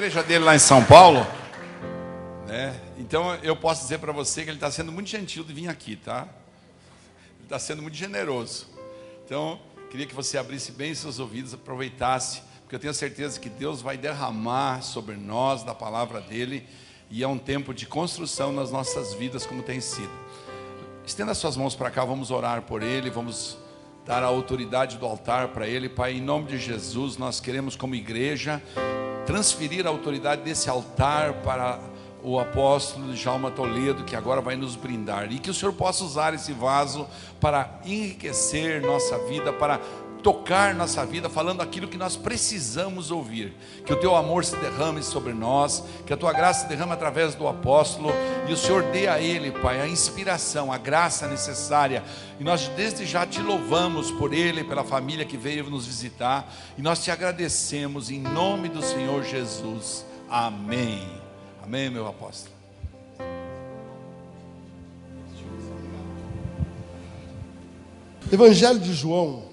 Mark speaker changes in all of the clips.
Speaker 1: igreja dele lá em São Paulo, né? Então eu posso dizer para você que ele está sendo muito gentil de vir aqui, tá? Ele está sendo muito generoso. Então, queria que você abrisse bem seus ouvidos, aproveitasse, porque eu tenho certeza que Deus vai derramar sobre nós da palavra dele, e é um tempo de construção nas nossas vidas, como tem sido. Estenda suas mãos para cá, vamos orar por ele, vamos dar a autoridade do altar para ele. Pai, em nome de Jesus, nós queremos como igreja transferir a autoridade desse altar para o apóstolo Djalma Toledo, que agora vai nos brindar, e que o Senhor possa usar esse vaso para enriquecer nossa vida, para tocar nossa vida, falando aquilo que nós precisamos ouvir. Que o teu amor se derrame sobre nós, que a tua graça se derrame através do apóstolo, e o Senhor dê a ele, Pai, a inspiração, a graça necessária. E nós desde já te louvamos por ele, pela família que veio nos visitar, e nós te agradecemos em nome do Senhor Jesus. Amém. Amém, meu apóstolo.
Speaker 2: Evangelho de João,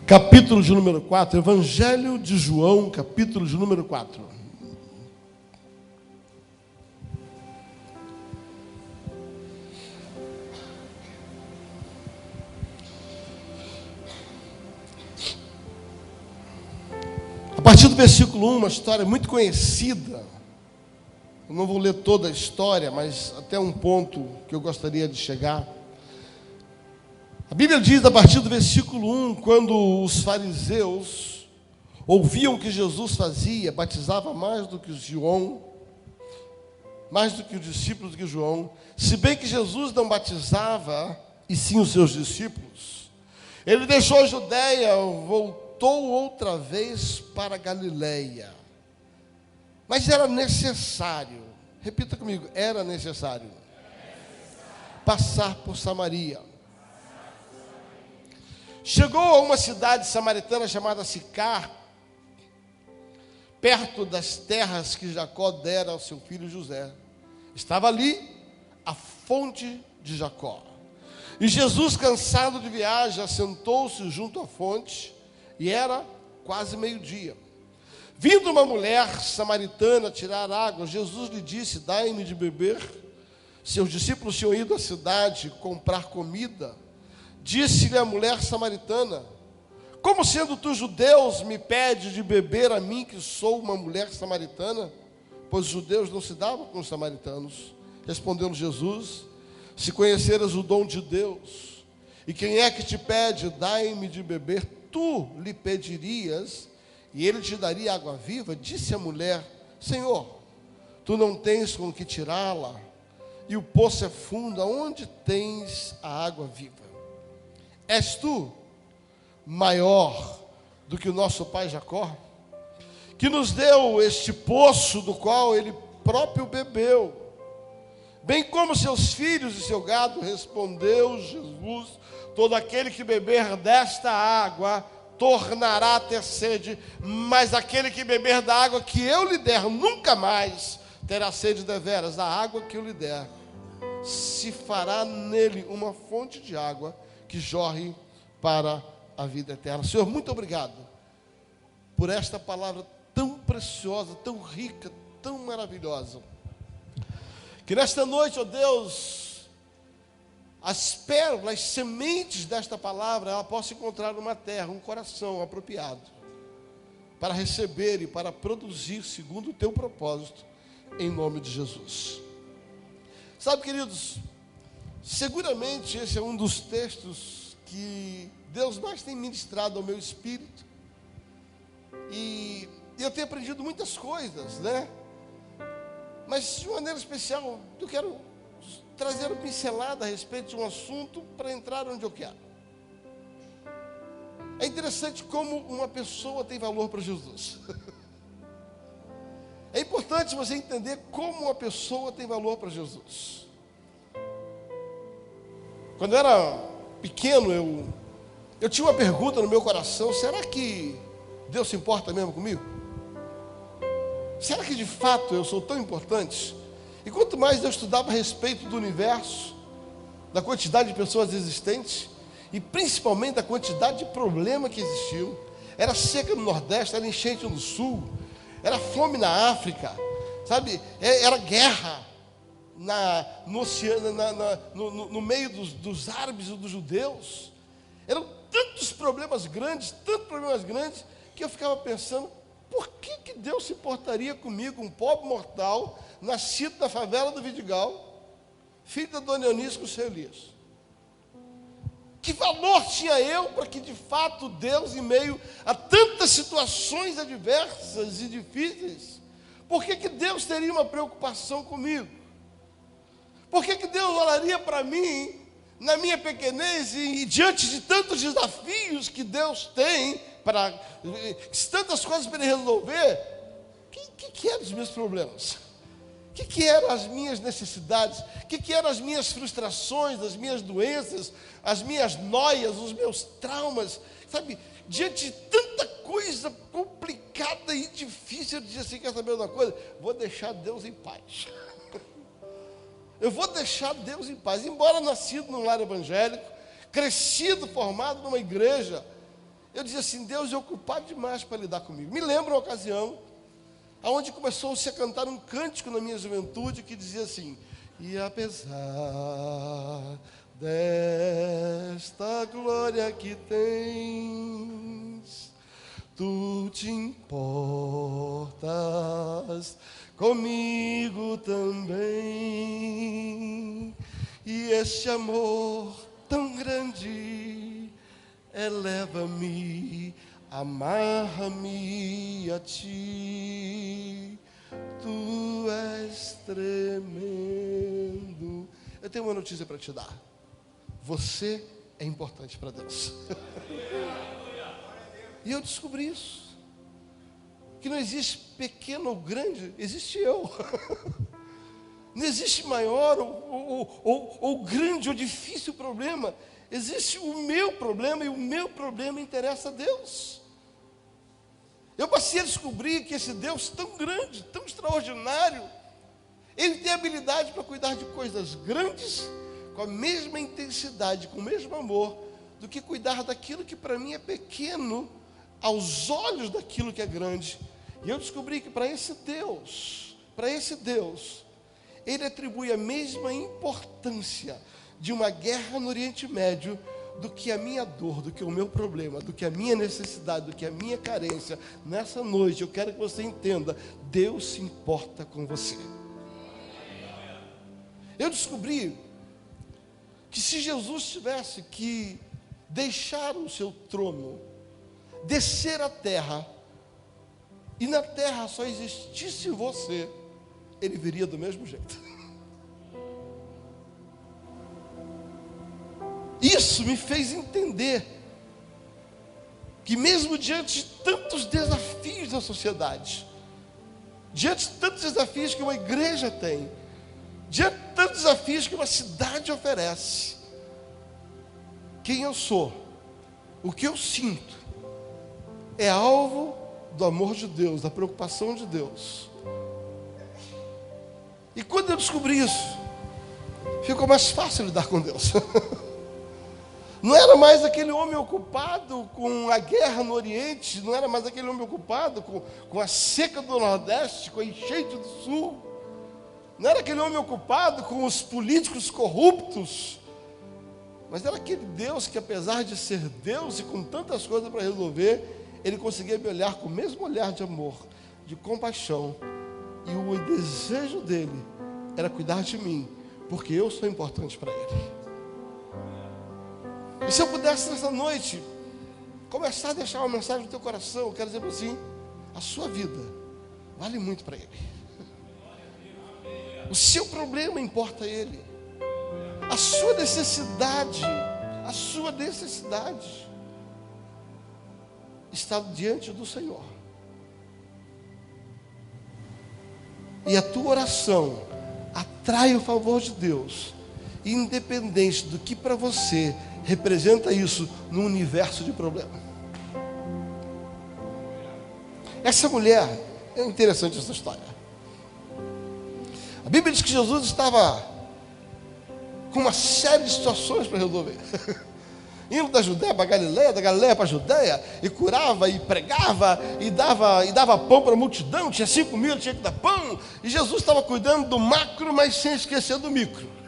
Speaker 2: capítulo de número 4, Evangelho de João, capítulo de número 4. A partir do versículo 1, uma história muito conhecida. Eu não vou ler toda a história, mas até um ponto que eu gostaria de chegar. A Bíblia diz, a partir do versículo 1, quando os fariseus ouviam o que Jesus fazia, batizava mais do que João, mais do que os discípulos de João, se bem que Jesus não batizava, e sim os seus discípulos, ele deixou a Judeia, voltou outra vez para a Galileia. Mas era necessário, repita comigo, era necessário passar por Samaria. Chegou a uma cidade samaritana chamada Sicar, perto das terras que Jacó dera ao seu filho José. Estava ali a fonte de Jacó. E Jesus, cansado de viagem, assentou-se junto à fonte, e era quase meio-dia. Vindo uma mulher samaritana tirar água, Jesus lhe disse: dai-me de beber. Seus discípulos tinham ido à cidade comprar comida. Disse-lhe a mulher samaritana: como sendo tu judeus me pede de beber a mim, que sou uma mulher samaritana? Pois os judeus não se davam com os samaritanos. Respondeu Jesus: se conheceras o dom de Deus, e quem é que te pede, dai-me de beber, tu lhe pedirias, e ele te daria água viva. Disse a mulher: Senhor, tu não tens com que tirá-la, e o poço é fundo, aonde tens a água viva? És tu maior do que o nosso pai Jacó, que nos deu este poço do qual ele próprio bebeu, bem como seus filhos e seu gado? Respondeu Jesus: todo aquele que beber desta água tornará a ter sede, mas aquele que beber da água que eu lhe der nunca mais terá sede deveras. Da água que eu lhe der se fará nele uma fonte de água que jorre para a vida eterna. Senhor, muito obrigado por esta palavra tão preciosa, tão rica, tão maravilhosa. Que nesta noite, ó Deus, as pérolas, as sementes desta palavra, ela possa encontrar uma terra, um coração apropriado para receber e para produzir segundo o teu propósito, em nome de Jesus. Sabe, queridos, seguramente esse é um dos textos que Deus mais tem ministrado ao meu espírito, e eu tenho aprendido muitas coisas, né? Mas de maneira especial, eu quero trazer uma pincelada a respeito de um assunto para entrar onde eu quero. É interessante como uma pessoa tem valor para Jesus. É importante você entender como uma pessoa tem valor para Jesus. Quando eu era pequeno, eu Eu tinha uma pergunta no meu coração: será que Deus se importa mesmo comigo? Será que de fato eu sou tão importante? E quanto mais eu estudava a respeito do universo, da quantidade de pessoas existentes, e principalmente da quantidade de problemas que existiam, era seca no Nordeste, era enchente no Sul, era fome na África, sabe? Era guerra no oceano, no meio dos árabes e dos judeus. Eram tantos problemas grandes, que eu ficava pensando: por que Deus se importaria comigo, um pobre mortal, nascido na favela do Vidigal, filho da dona Eunice com o seu Elias? Que valor tinha eu para que de fato Deus, em meio a tantas situações adversas e difíceis, por que Deus teria uma preocupação comigo? Por que Deus olharia para mim, na minha pequenez e diante de tantos desafios que Deus tem, tantas coisas para Ele resolver? Que eram os meus problemas? O que eram as minhas necessidades? O que eram as minhas frustrações, as minhas doenças, as minhas noias, os meus traumas? Sabe, diante de tanta coisa complicada e difícil, eu dizia assim: quer saber uma coisa? Vou deixar Deus em paz. Eu vou deixar Deus em paz. Embora nascido num lar evangélico, crescido, formado numa igreja, eu dizia assim: Deus é ocupado demais para lidar comigo. Me lembro uma ocasião aonde começou-se a cantar um cântico na minha juventude que dizia assim: e apesar desta glória que tens, tu te importas comigo também, e este amor tão grande eleva-me, amarra-me a ti, tu és tremendo. Eu tenho uma notícia para te dar: você é importante para Deus. E eu descobri isso, que não existe pequeno ou grande, existe eu. Não existe maior ou grande ou difícil problema. Existe o meu problema, e o meu problema interessa a Deus. Eu passei a descobrir que esse Deus tão grande, tão extraordinário, Ele tem habilidade para cuidar de coisas grandes com a mesma intensidade, com o mesmo amor, do que cuidar daquilo que para mim é pequeno aos olhos daquilo que é grande. E eu descobri que para esse Deus, Ele atribui a mesma importância de uma guerra no Oriente Médio do que a minha dor, do que o meu problema, do que a minha necessidade, do que a minha carência. Nessa noite eu quero que você entenda: Deus se importa com você. Eu descobri que se Jesus tivesse que deixar o seu trono, descer à terra, e na terra só existisse você, Ele viria do mesmo jeito. Isso me fez entender que mesmo diante de tantos desafios da sociedade, diante de tantos desafios que uma igreja tem, diante de tantos desafios que uma cidade oferece, quem eu sou, o que eu sinto, é alvo do amor de Deus, da preocupação de Deus. E quando eu descobri isso, ficou mais fácil lidar com Deus. Não era mais aquele homem ocupado com a guerra no Oriente, não era mais aquele homem ocupado com a seca do Nordeste, com a enchente do Sul, não era aquele homem ocupado com os políticos corruptos, mas era aquele Deus que, apesar de ser Deus e com tantas coisas para resolver, Ele conseguia me olhar com o mesmo olhar de amor, de compaixão, e o desejo dele era cuidar de mim, porque eu sou importante para Ele. E se eu pudesse nessa noite começar a deixar uma mensagem no teu coração, eu quero dizer assim: a sua vida vale muito para Ele. O seu problema importa a Ele. A sua necessidade está diante do Senhor. E a tua oração atrai o favor de Deus, independente do que para você representa isso no universo de problema. Essa mulher, é interessante essa história. A Bíblia diz que Jesus estava com uma série de situações para resolver. Indo da Judéia para a Galileia, da Galileia para a Judéia, e curava, e pregava, e dava pão para a multidão. Tinha 5.000, tinha que dar pão. E Jesus estava cuidando do macro, mas sem esquecer do micro.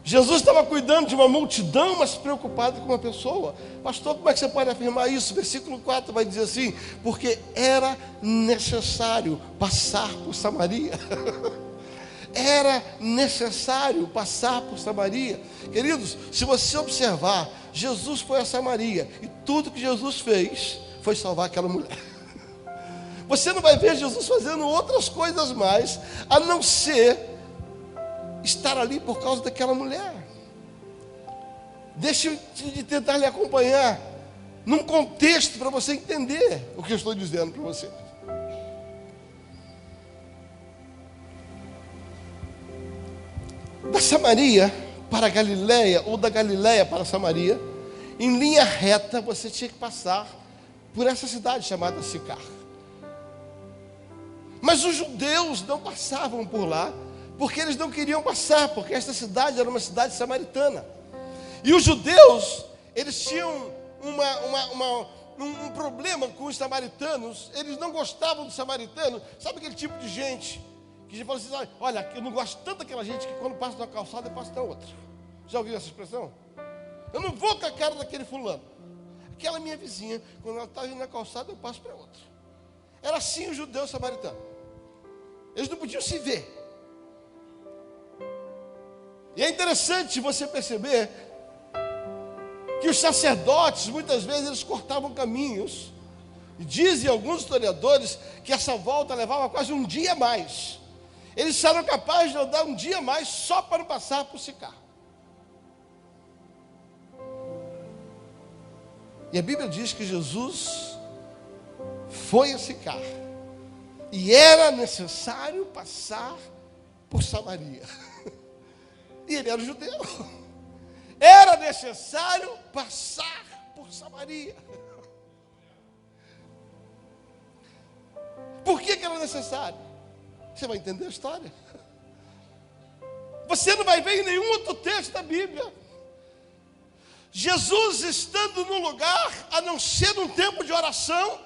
Speaker 2: Jesus estava cuidando de uma multidão, mas preocupado com uma pessoa. Pastor, como é que você pode afirmar isso? Versículo 4 vai dizer assim: porque era necessário passar por Samaria. Era necessário passar por Samaria. Queridos, se você observar, Jesus foi a Samaria, e tudo que Jesus fez foi salvar aquela mulher. Você não vai ver Jesus fazendo outras coisas mais, a não ser estar ali por causa daquela mulher. Deixa eu tentar lhe acompanhar num contexto para você entender o que eu estou dizendo para você. Da Samaria para a Galileia, ou da Galileia para a Samaria, em linha reta você tinha que passar por essa cidade chamada Sicar. Mas os judeus não passavam por lá, porque eles não queriam passar, porque esta cidade era uma cidade samaritana. E os judeus, eles tinham um problema com os samaritanos. Eles não gostavam dos samaritanos. Sabe aquele tipo de gente que já fala assim: olha, eu não gosto tanto daquela gente que quando passa na calçada eu passo na outra. Já ouviu essa expressão? Eu não vou com a cara daquele fulano. Aquela minha vizinha, quando ela está indo na calçada, eu passo para outra. Era assim o judeu samaritano. Eles não podiam se ver. E é interessante você perceber que os sacerdotes, muitas vezes, eles cortavam caminhos. E dizem alguns historiadores que essa volta levava quase um dia a mais. Eles eram capazes de andar um dia a mais só para passar por Sicar. E a Bíblia diz que Jesus foi a Sicar. E era necessário passar por Samaria. E ele era judeu. Era necessário passar por Samaria. Por que era necessário? Você vai entender a história. Você não vai ver em nenhum outro texto da Bíblia Jesus estando num lugar, a não ser num tempo de oração,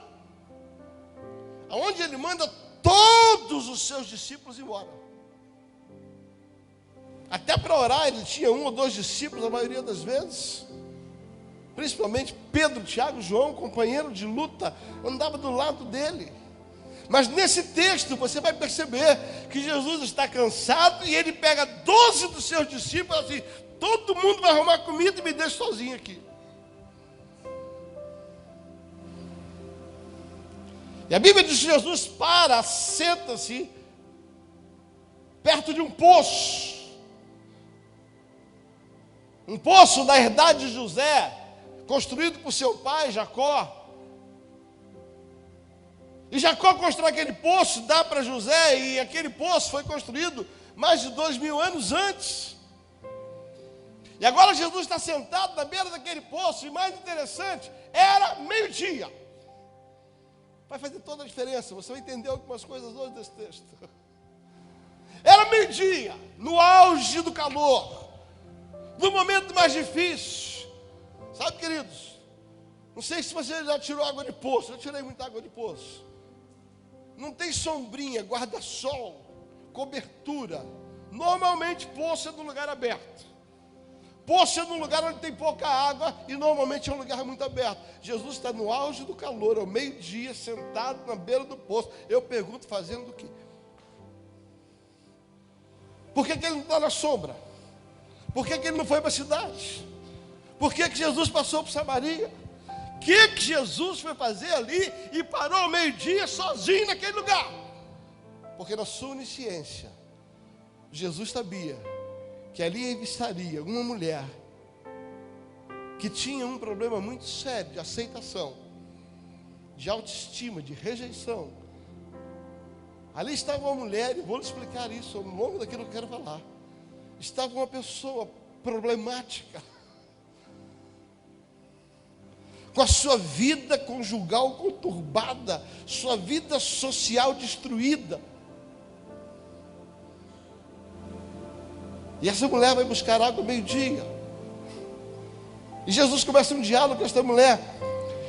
Speaker 2: onde ele manda todos os seus discípulos embora. Até para orar ele tinha 1 ou 2 discípulos, a maioria das vezes. Principalmente Pedro, Tiago, João, companheiro de luta, andava do lado dele. Mas nesse texto você vai perceber que Jesus está cansado e ele pega 12 dos seus discípulos assim: todo mundo vai arrumar comida e me deixa sozinho aqui. E a Bíblia diz que Jesus para, senta-se perto de um poço. Um poço da herdade de José, construído por seu pai Jacó. E Jacó constrói aquele poço, dá para José, e aquele poço foi construído mais de 2000 anos antes. E agora Jesus está sentado na beira daquele poço, e mais interessante, era meio-dia. Vai fazer toda a diferença, você vai entender algumas coisas hoje desse texto. Era meio-dia, no auge do calor, no momento mais difícil. Sabe, queridos, não sei se você já tirou água de poço, eu tirei muita água de poço. Não tem sombrinha, guarda-sol, cobertura. Normalmente poço é num lugar aberto. Poço é num lugar onde tem pouca água e normalmente é um lugar muito aberto. Jesus está no auge do calor, ao meio-dia, sentado na beira do poço. Eu pergunto, fazendo o quê? Por que ele não está na sombra? Por que ele não foi para a cidade? Por que Jesus passou por Samaria? O que Jesus foi fazer ali e parou ao meio-dia sozinho naquele lugar? Porque na sua onisciência, Jesus sabia que ali estaria uma mulher que tinha um problema muito sério de aceitação, de autoestima, de rejeição. Ali estava uma mulher, e vou lhe explicar isso ao longo daquilo que eu quero falar. Estava uma pessoa problemática, com a sua vida conjugal conturbada, sua vida social destruída. E essa mulher vai buscar água ao meio-dia. E Jesus começa um diálogo com esta mulher.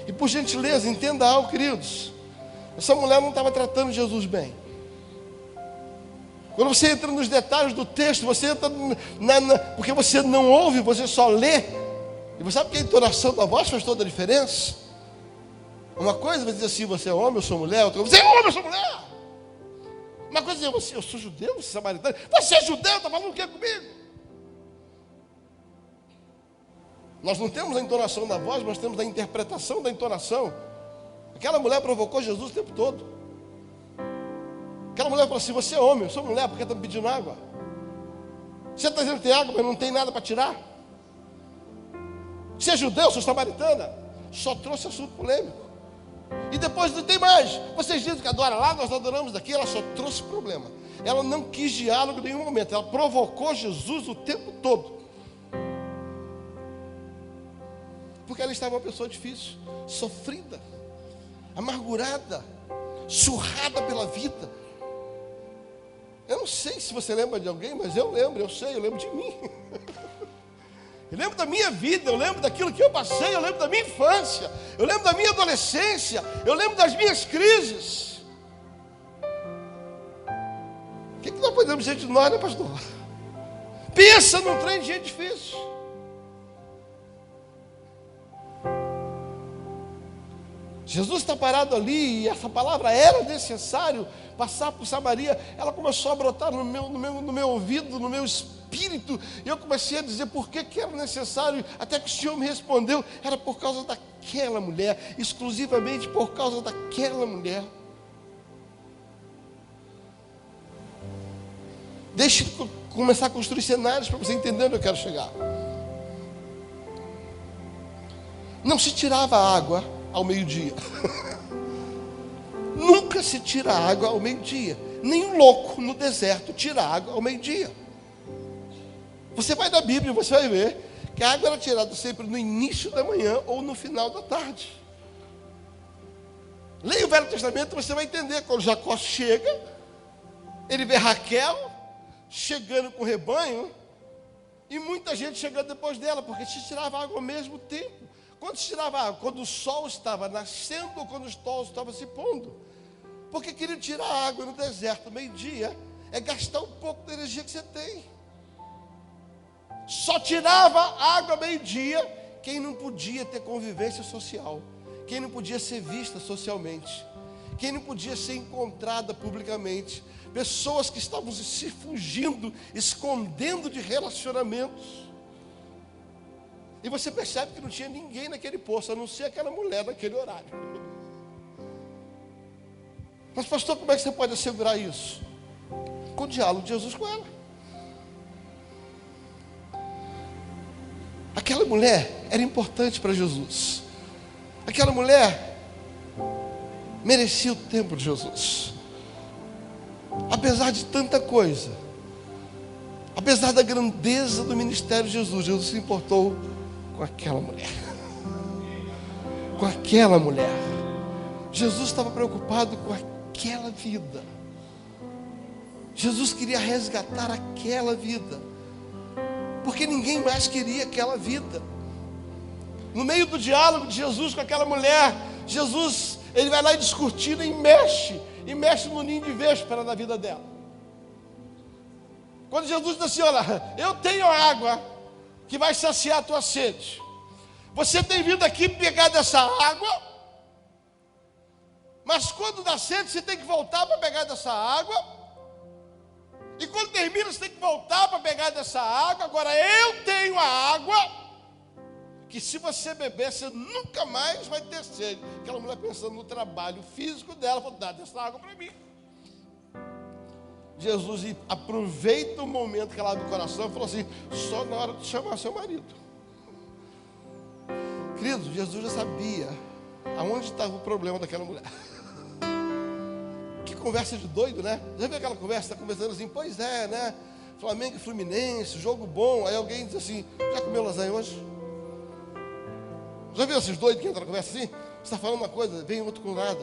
Speaker 2: E por gentileza, entenda algo, queridos. Essa mulher não estava tratando Jesus bem. Quando você entra nos detalhes do texto, você entra porque você não ouve, você só lê. E você sabe que a entonação da voz faz toda a diferença? Uma coisa vai dizer assim, você é homem, eu sou mulher. Outra coisa, você é homem, eu sou mulher. Uma coisa é dizer, eu sou judeu, você é samaritano. Você é judeu, está falando o que comigo? Nós não temos a entonação da voz, mas temos a interpretação da entonação. Aquela mulher provocou Jesus o tempo todo. Aquela mulher falou assim, você é homem, eu sou mulher, porque está me pedindo água? Você está dizendo que tem água, mas não tem nada para tirar? Você é judeu, eu sou samaritana? Só trouxe assunto polêmico. E depois não tem mais. Vocês dizem que adora lá, nós adoramos daqui. Ela só trouxe problema. Ela não quis diálogo em nenhum momento. Ela provocou Jesus o tempo todo. Porque ela estava uma pessoa difícil, sofrida, amargurada, surrada pela vida. Eu não sei se você lembra de alguém, mas eu lembro, eu lembro de mim. Eu lembro da minha vida, eu lembro daquilo que eu passei, eu lembro da minha infância, eu lembro da minha adolescência, eu lembro das minhas crises. O que nós podemos dizer de nós, né, pastor? Pensa num trem de gente difícil. Jesus está parado ali, e essa palavra era necessário passar por Samaria. Ela começou a brotar no meu ouvido, no meu espírito, e eu comecei a dizer por que era necessário, até que o Senhor me respondeu, era por causa daquela mulher, exclusivamente por causa daquela mulher. Deixe eu começar a construir cenários para você entender onde eu quero chegar. Não se tirava água ao meio-dia. Nunca se tira água ao meio-dia. Nenhum louco no deserto tira água ao meio-dia. Você vai na Bíblia e você vai ver que a água era tirada sempre no início da manhã ou no final da tarde. Leia o Velho Testamento, você vai entender. Quando Jacó chega, ele vê Raquel chegando com o rebanho e muita gente chegando depois dela, porque se tirava água ao mesmo tempo. Quando se tirava água? Quando o sol estava nascendo ou quando o sol estava se pondo. Porque queria tirar água no deserto, meio-dia, é gastar um pouco da energia que você tem. Só tirava água meio-dia quem não podia ter convivência social, quem não podia ser vista socialmente, quem não podia ser encontrada publicamente, pessoas que estavam se fugindo, escondendo de relacionamentos. E você percebe que não tinha ninguém naquele poço, a não ser aquela mulher naquele horário. Mas pastor, como é que você pode assegurar isso? Com o diálogo de Jesus com ela. Aquela mulher era importante para Jesus. Aquela mulher merecia o tempo de Jesus. Apesar de tanta coisa, apesar da grandeza do ministério de Jesus, Jesus se importou com aquela mulher. Com aquela mulher. Jesus estava preocupado com aquela vida. Jesus queria resgatar aquela vida, porque ninguém mais queria aquela vida. No meio do diálogo de Jesus com aquela mulher, Jesus, ele vai lá e descortina e mexe no ninho de véspera da vida dela. Quando Jesus diz assim, olha, eu tenho água que vai saciar a tua sede. Você tem vindo aqui pegar dessa água, mas quando dá sede, você tem que voltar para pegar dessa água. E quando termina, você tem que voltar para pegar dessa água. Agora eu tenho a água que se você beber, você nunca mais vai ter sede. Aquela mulher pensando no trabalho físico dela, falou, dá essa água para mim. Jesus aproveita o momento que ela abre o coração e falou assim, só na hora de chamar seu marido. Querido, Jesus já sabia aonde estava o problema daquela mulher. Que conversa de doido, né? Já viu aquela conversa? Está conversando assim, pois é, né? Flamengo e Fluminense, jogo bom. Aí alguém diz assim, já comeu lasanha hoje? Já viu esses doidos que entram na conversa assim? Você está falando uma coisa, vem outro com nada.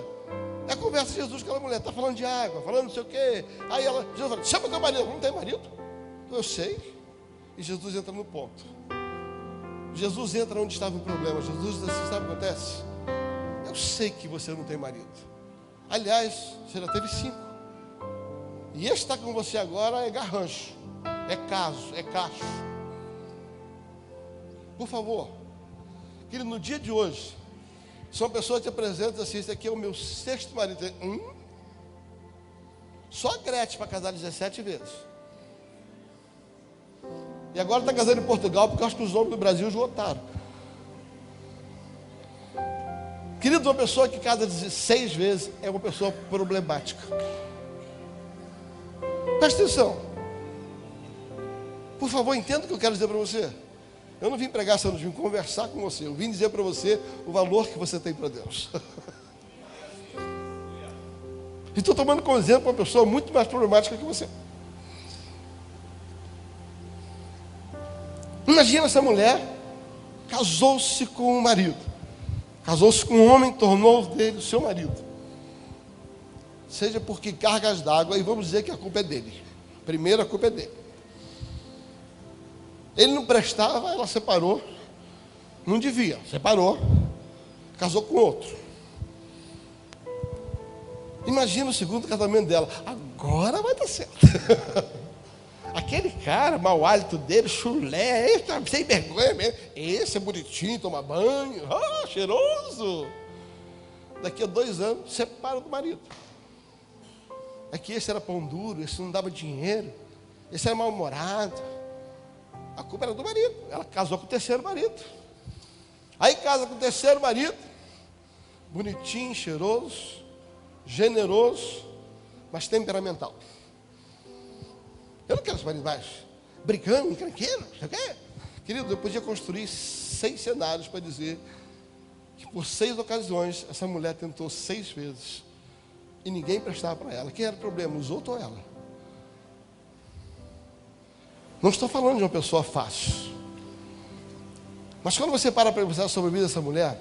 Speaker 2: É a conversa de Jesus com aquela mulher, está falando de água, falando não sei o quê. Aí Jesus fala, chama teu marido. Não tem marido? Eu sei. E Jesus entra no ponto. Jesus entra onde estava o problema. Jesus diz assim, sabe o que acontece? Eu sei que você não tem marido. Aliás, você já teve 5. E esse que está com você agora é garrancho, é caso, é cacho. Por favor, querido, no dia de hoje, se uma pessoa te apresenta e diz assim, esse aqui é o meu 6º marido. Só a Gretchen para casar 17 vezes. E agora está casando em Portugal, porque eu acho que os homens do Brasil esgotaram. Querido, uma pessoa que casa 16 vezes é uma pessoa problemática. Presta atenção. Por favor, entenda o que eu quero dizer para você. Eu não vim pregar, eu não vim conversar com você. Eu vim dizer para você o valor que você tem para Deus. E estou tomando como exemplo uma pessoa muito mais problemática que você. Imagina essa mulher casou-se com um marido. Casou-se com um homem, tornou dele o seu marido. Seja porque cargas d'água, e vamos dizer que a culpa é dele. Primeiro, a culpa é dele. Ele não prestava, ela separou. Não devia, separou. Casou com outro. Imagina o segundo casamento dela. Agora vai dar certo. Aquele cara, mau hálito dele, chulé, sem vergonha mesmo. Esse é bonitinho, toma banho, cheiroso. Daqui a 2 anos, separa do marido. É que esse era pão duro, esse não dava dinheiro, esse era mal-humorado. A culpa era do marido. Ela casou com o 3º marido. Aí casa com o 3º marido, bonitinho, cheiroso, generoso, mas temperamental. Eu não quero esse marido mais brigando, encrenqueiro, não sei o quê. Querido, eu podia construir 6 cenários para dizer que por 6 ocasiões essa mulher tentou 6 vezes e ninguém prestava para ela. Quem era o problema, os outros ou ela? Não estou falando de uma pessoa fácil. Mas quando você para pensar sobre a vida dessa mulher,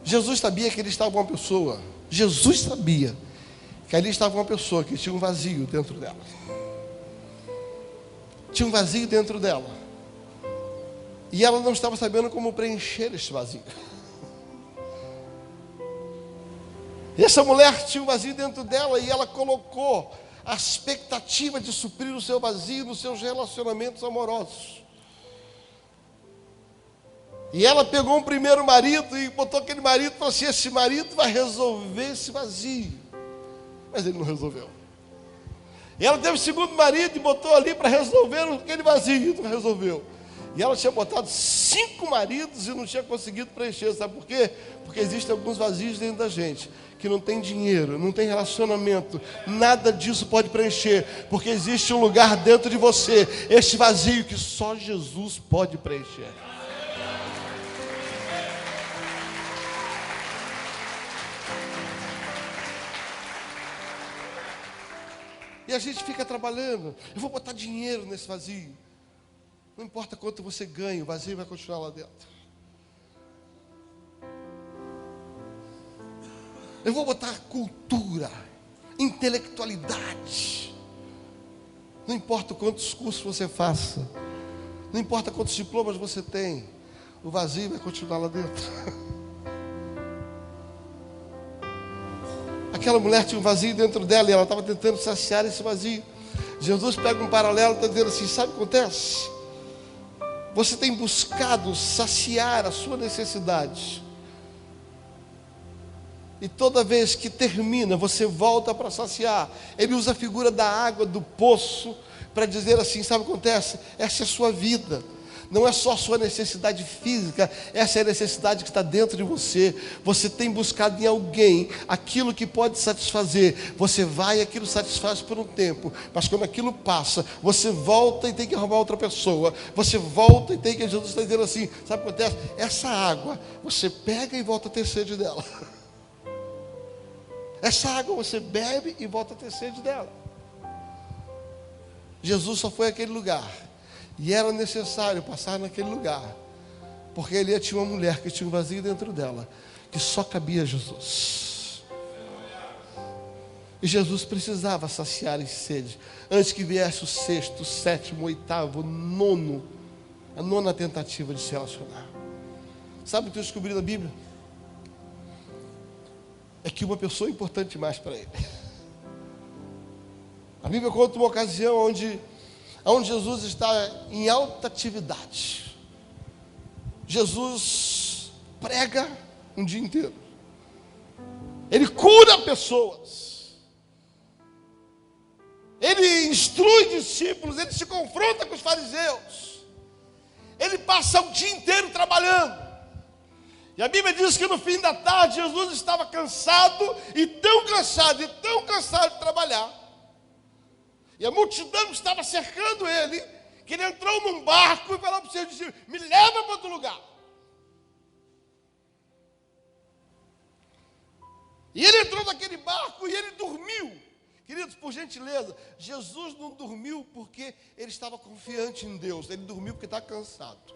Speaker 2: Jesus sabia que ali estava uma pessoa. Jesus sabia que ali estava uma pessoa que tinha um vazio dentro dela. Tinha um vazio dentro dela. E ela não estava sabendo como preencher esse vazio. E essa mulher tinha um vazio dentro dela e ela colocou a expectativa de suprir o seu vazio nos seus relacionamentos amorosos. E ela pegou um primeiro marido e botou aquele marido e falou assim, esse marido vai resolver esse vazio. Mas ele não resolveu. E ela teve o segundo marido e botou ali para resolver aquele vazio, não resolveu. E ela tinha botado 5 maridos e não tinha conseguido preencher. Sabe por quê? Porque existem alguns vazios dentro da gente que não tem dinheiro, não tem relacionamento, nada disso pode preencher, porque existe um lugar dentro de você, este vazio que só Jesus pode preencher. E a gente fica trabalhando, eu vou botar dinheiro nesse vazio. Não importa quanto você ganha, o vazio vai continuar lá dentro. Eu vou botar cultura, intelectualidade. Não importa quantos cursos você faça, não importa quantos diplomas você tem, o vazio vai continuar lá dentro. Aquela mulher tinha um vazio dentro dela e ela estava tentando saciar esse vazio. Jesus pega um paralelo e está dizendo assim, sabe o que acontece? Você tem buscado saciar a sua necessidade. E toda vez que termina, você volta para saciar. Ele usa a figura da água do poço para dizer assim, sabe o que acontece? Essa é a sua vida. Não é só a sua necessidade física, essa é a necessidade que está dentro de você. Você tem buscado em alguém aquilo que pode satisfazer. Você vai e aquilo satisfaz por um tempo. Mas quando aquilo passa, você volta e tem que arrumar outra pessoa. Você volta e tem que... Jesus está dizendo assim, sabe o que acontece? Essa água, você pega e volta a ter sede dela. Essa água você bebe e volta a ter sede dela. Jesus só foi àquele lugar. E era necessário passar naquele lugar Porque ali tinha uma mulher que tinha um vazio dentro dela, que só cabia Jesus. E Jesus precisava saciar as sedes, antes que viesse o sexto, o sétimo, o oitavo, o nono, a nona tentativa de se relacionar. Sabe o que eu descobri na Bíblia? É que uma pessoa é importante mais para ele. A Bíblia conta uma ocasião onde Jesus está em alta atividade. Jesus prega um dia inteiro. Ele cura pessoas. Ele instrui discípulos, ele se confronta com os fariseus. Ele passa o dia inteiro trabalhando. E a Bíblia diz que no fim da tarde Jesus estava cansado e tão cansado de trabalhar. E a multidão estava cercando ele, que ele entrou num barco e falou para os seus discípulos: me leva para outro lugar. E ele entrou naquele barco e ele dormiu. Queridos, por gentileza, Jesus não dormiu porque ele estava confiante em Deus. Ele dormiu porque está cansado.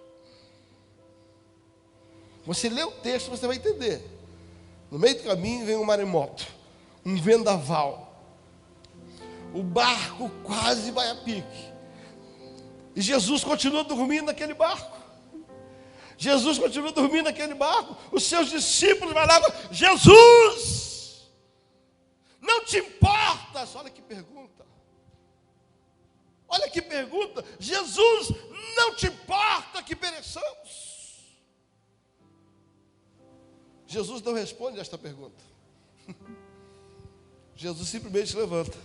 Speaker 2: Você lê o texto, você vai entender. No meio do caminho vem um maremoto, um vendaval. O barco quase vai a pique. E Jesus continua dormindo naquele barco. Jesus continua dormindo naquele barco. Os seus discípulos vão lá: Jesus, não te importas? Olha que pergunta. Olha que pergunta. Jesus, não te importa que pereçamos? Jesus não responde a esta pergunta. Jesus simplesmente levanta.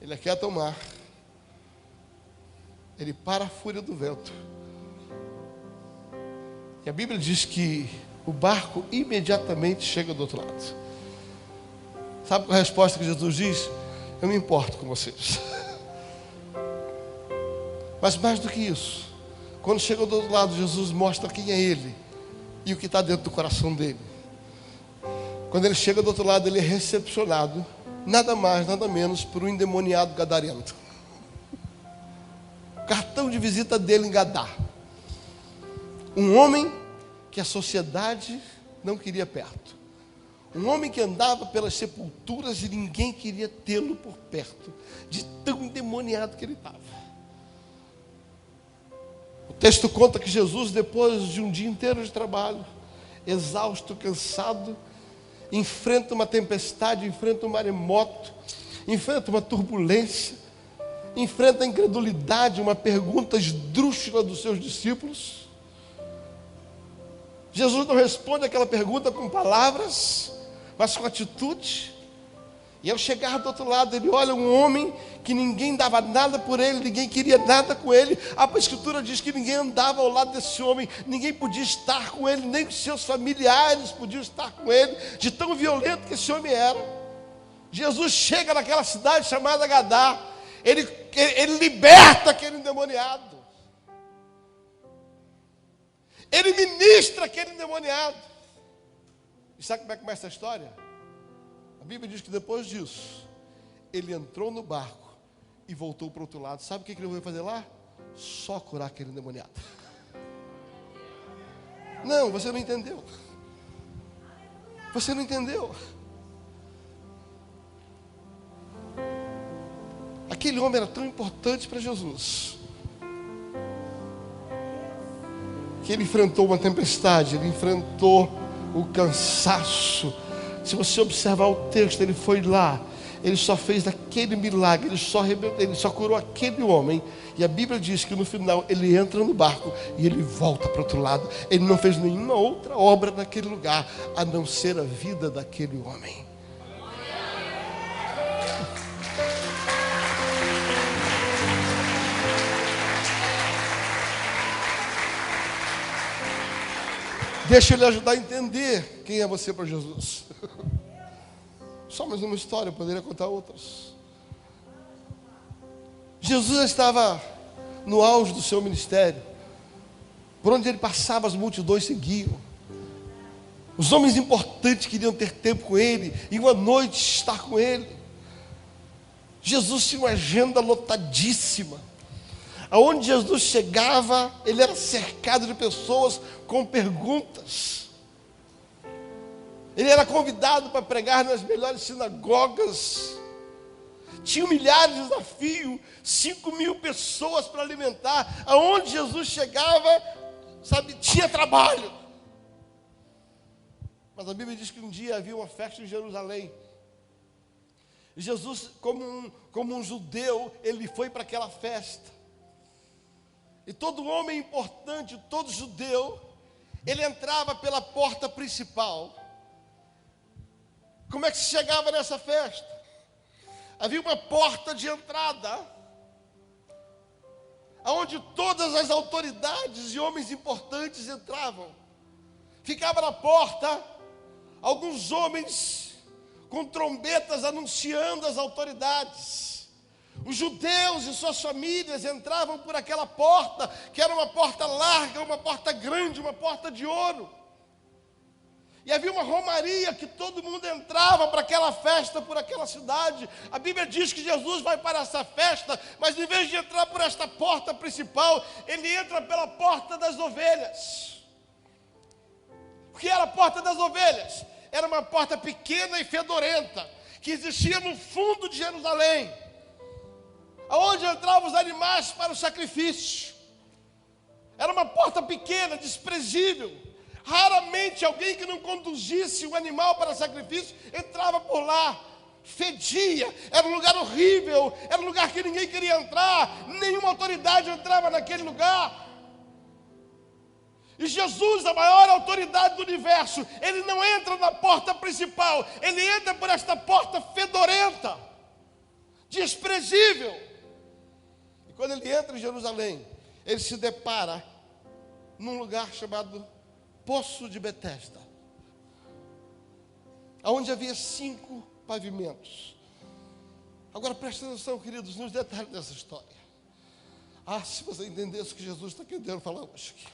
Speaker 2: Ele aquieta o mar. Ele para a fúria do vento. E a Bíblia diz que o barco imediatamente chega do outro lado. Sabe qual é a resposta que Jesus diz? Eu me importo com vocês. Mas mais do que isso, quando chega do outro lado, Jesus mostra quem é Ele e o que está dentro do coração dele. Quando ele chega do outro lado, ele é recepcionado, nada mais, nada menos, por um endemoniado gadareno. O cartão de visita dele em Gadá. Um homem que a sociedade não queria perto. Um homem que andava pelas sepulturas e ninguém queria tê-lo por perto, de tão endemoniado que ele estava. O texto conta que Jesus, depois de um dia inteiro de trabalho, exausto, cansado, enfrenta uma tempestade, enfrenta um maremoto, enfrenta uma turbulência, enfrenta a incredulidade, uma pergunta esdrúxula dos seus discípulos. Jesus não responde aquela pergunta com palavras, mas com atitude. E ao chegar do outro lado, ele olha um homem que ninguém dava nada por ele, ninguém queria nada com ele. A Escritura diz que ninguém andava ao lado desse homem, ninguém podia estar com ele, nem seus familiares podiam estar com ele, de tão violento que esse homem era. Jesus chega naquela cidade chamada Gadá, ele liberta aquele endemoniado, ele ministra aquele endemoniado. E sabe como é que começa a história? A Bíblia diz que depois disso, ele entrou no barco e voltou para o outro lado. Sabe o que ele foi fazer lá? Só curar aquele endemoniado. Não, você não entendeu. Você não entendeu. Aquele homem era tão importante para Jesus, que ele enfrentou uma tempestade, ele enfrentou o cansaço. Se você observar o texto, ele foi lá, ele só fez aquele milagre, ele só curou aquele homem. E a Bíblia diz que no final ele entra no barco e ele volta para o outro lado. Ele não fez nenhuma outra obra naquele lugar, a não ser a vida daquele homem. Deixa ele ajudar a entender quem é você para Jesus. Só mais uma história, eu poderia contar outras. Jesus estava no auge do seu ministério. Por onde ele passava, as multidões seguiam. Os homens importantes queriam ter tempo com ele, e uma noite estar com ele. Jesus tinha uma agenda lotadíssima. Aonde Jesus chegava, ele era cercado de pessoas com perguntas. Ele era convidado para pregar nas melhores sinagogas. Tinha milhares de desafios, 5.000 pessoas para alimentar. Aonde Jesus chegava, sabe, tinha trabalho. Mas a Bíblia diz que um dia havia uma festa em Jerusalém. E Jesus, como um judeu, ele foi para aquela festa. E todo homem importante, todo judeu, ele entrava pela porta principal. Como é que se chegava nessa festa? Havia uma porta de entrada, onde todas as autoridades e homens importantes entravam. Ficava na porta alguns homens com trombetas anunciando as autoridades. Os judeus e suas famílias entravam por aquela porta, que era uma porta larga, uma porta grande, uma porta de ouro. E havia uma romaria que todo mundo entrava para aquela festa, por aquela cidade. A Bíblia diz que Jesus vai para essa festa, mas em vez de entrar por esta porta principal, ele entra pela porta das ovelhas. O que era a porta das ovelhas? Era uma porta pequena e fedorenta, que existia no fundo de Jerusalém, aonde entravam os animais para o sacrifício. Era uma porta pequena, desprezível. Raramente alguém que não conduzisse o animal para sacrifício entrava por lá. Fedia, era um lugar horrível, era um lugar que ninguém queria entrar, nenhuma autoridade entrava naquele lugar. E Jesus, a maior autoridade do universo, ele não entra na porta principal, ele entra por esta porta fedorenta, desprezível. E quando ele entra em Jerusalém, ele se depara num lugar chamado Poço de Betesda, onde havia 5 pavimentos. Agora presta atenção, queridos, nos detalhes dessa história. Se você entendesse o que Jesus está querendo falar hoje aqui.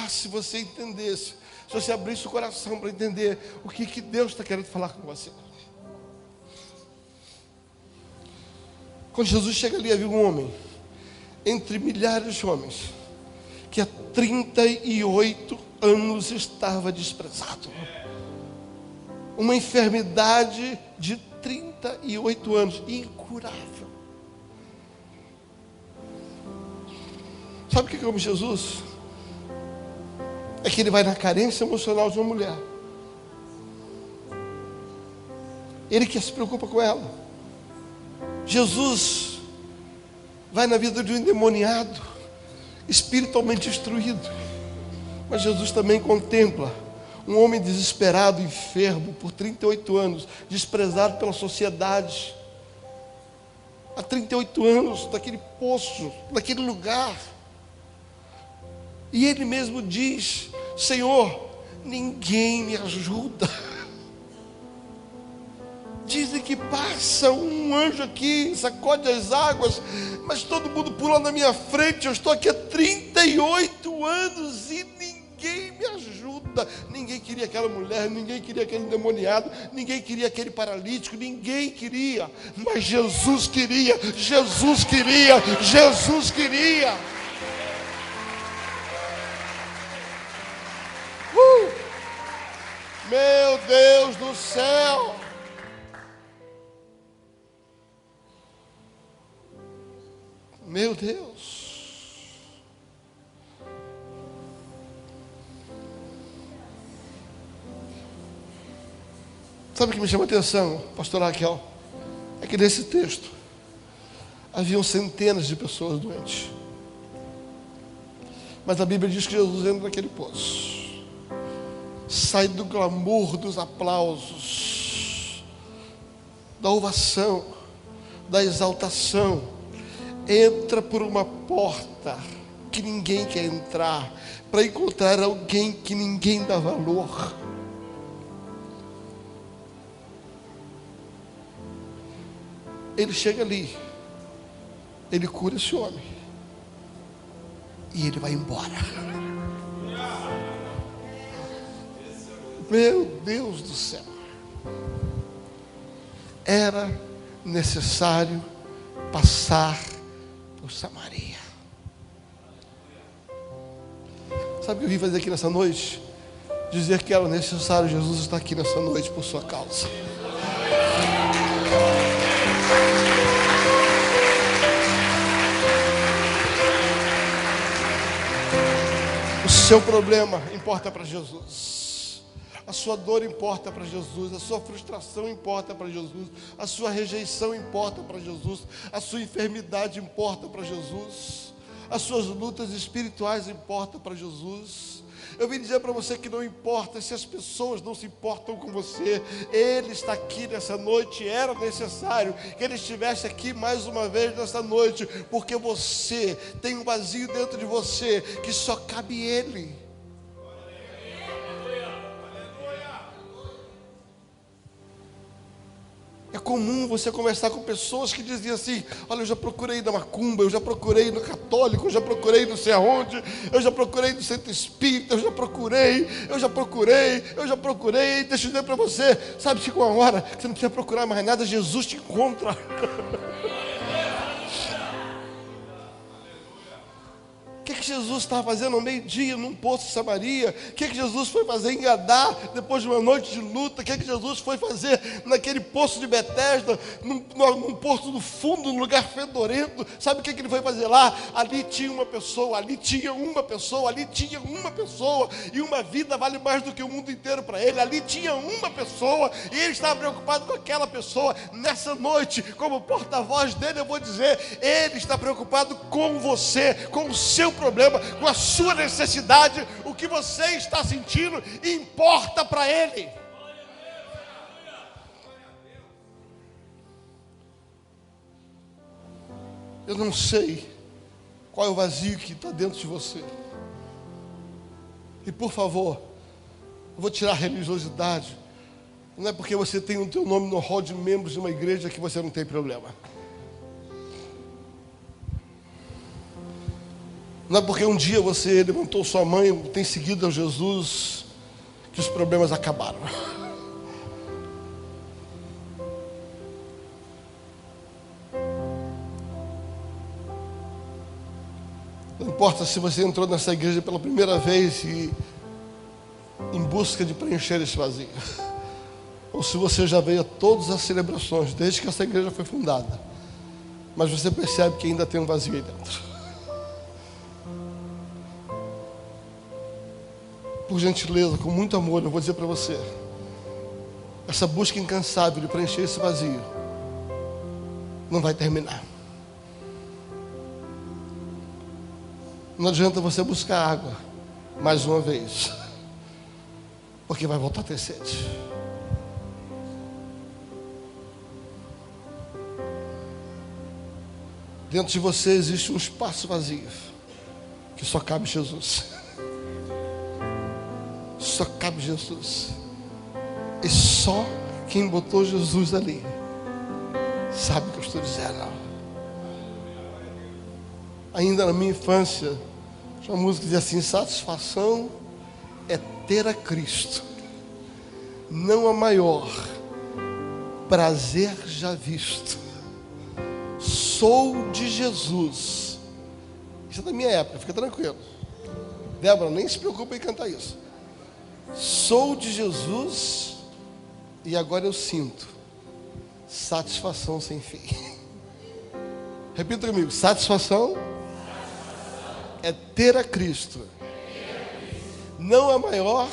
Speaker 2: Se você entendesse, se você abrisse o coração para entender o que Deus está querendo falar com você. Quando Jesus chega ali, havia um homem, entre milhares de homens, que há 38 anos estava desprezado. Uma enfermidade de 38 anos, incurável. Sabe o que é como Jesus? É que ele vai na carência emocional de uma mulher. Ele que se preocupa com ela. Jesus vai na vida de um endemoniado, espiritualmente destruído. Mas Jesus também contempla um homem desesperado, enfermo, por 38 anos, desprezado pela sociedade. Há 38 anos, naquele poço, naquele lugar. E ele mesmo diz: Senhor, ninguém me ajuda. Dizem que passa um anjo aqui, sacode as águas, mas todo mundo pula na minha frente. Eu estou aqui há 38 anos e ninguém me ajuda. Ninguém queria aquela mulher, ninguém queria aquele endemoniado, ninguém queria aquele paralítico, ninguém queria. Mas Jesus queria, Jesus queria, Jesus queria. Meu Deus do céu! Meu Deus! Sabe o que me chama a atenção, pastor Raquel? É que nesse texto haviam centenas de pessoas doentes. Mas a Bíblia diz que Jesus entra naquele poço, sai do glamour dos aplausos, da ovação, da exaltação, entra por uma porta que ninguém quer entrar, para encontrar alguém que ninguém dá valor. Ele chega ali, ele cura esse homem e ele vai embora. Meu Deus do céu! Era necessário passar por Samaria. Sabe o que eu vim fazer aqui nessa noite? Dizer que era necessário Jesus estar aqui nessa noite por sua causa. O seu problema importa para Jesus. A sua dor importa para Jesus. A sua frustração importa para Jesus. A sua rejeição importa para Jesus. A sua enfermidade importa para Jesus. As suas lutas espirituais importam para Jesus. Eu vim dizer para você que não importa se as pessoas não se importam com você. Ele está aqui nessa noite. Era necessário que Ele estivesse aqui mais uma vez nessa noite, porque você tem um vazio dentro de você que só cabe Ele. É comum você conversar com pessoas que diziam assim: olha, eu já procurei na macumba, eu já procurei no católico, eu já procurei não sei aonde, eu já procurei no centro espírita, eu já procurei. Deixa eu dizer para você, sabe, chega uma hora que você não precisa procurar mais nada, Jesus te encontra. O que Jesus estava fazendo ao meio-dia num poço de Samaria? O que Jesus foi fazer em Gadá depois de uma noite de luta? O que Jesus foi fazer naquele poço de Betesda, num poço do fundo, num lugar fedorento? Sabe o que Ele foi fazer lá? Ali tinha uma pessoa, e uma vida vale mais do que o mundo inteiro para Ele. Ali tinha uma pessoa e Ele estava preocupado com aquela pessoa. Nessa noite, como porta-voz dele, eu vou dizer: Ele está preocupado com você, com o seu problema, com a sua necessidade. O que você está sentindo importa para Ele. Eu não sei qual é o vazio que está dentro de você. E por favor, eu vou tirar a religiosidade. Não é porque você tem o teu nome no hall de membros de uma igreja que você não tem problema. Não é porque um dia você levantou sua mãe, tem seguido a Jesus, que os problemas acabaram. Não importa se você entrou nessa igreja pela primeira vez e em busca de preencher esse vazio, ou se você já veio a todas as celebrações desde que essa igreja foi fundada, mas você percebe que ainda tem um vazio aí dentro. Por gentileza, com muito amor, eu vou dizer para você: essa busca incansável de preencher esse vazio não vai terminar. Não adianta você buscar água mais uma vez, porque vai voltar a ter sede. Dentro de você existe um espaço vazio que só cabe Jesus. Só cabe Jesus. E só quem botou Jesus ali sabe o que eu estou dizendo. Ainda na minha infância, tinha uma música que dizia assim: satisfação é ter a Cristo, não a maior, prazer já visto. Sou de Jesus. Isso é da minha época, fica tranquilo. Débora, nem se preocupe em cantar isso. Sou de Jesus e agora eu sinto satisfação sem fim. Repita comigo: satisfação é ter a Cristo, não a maior,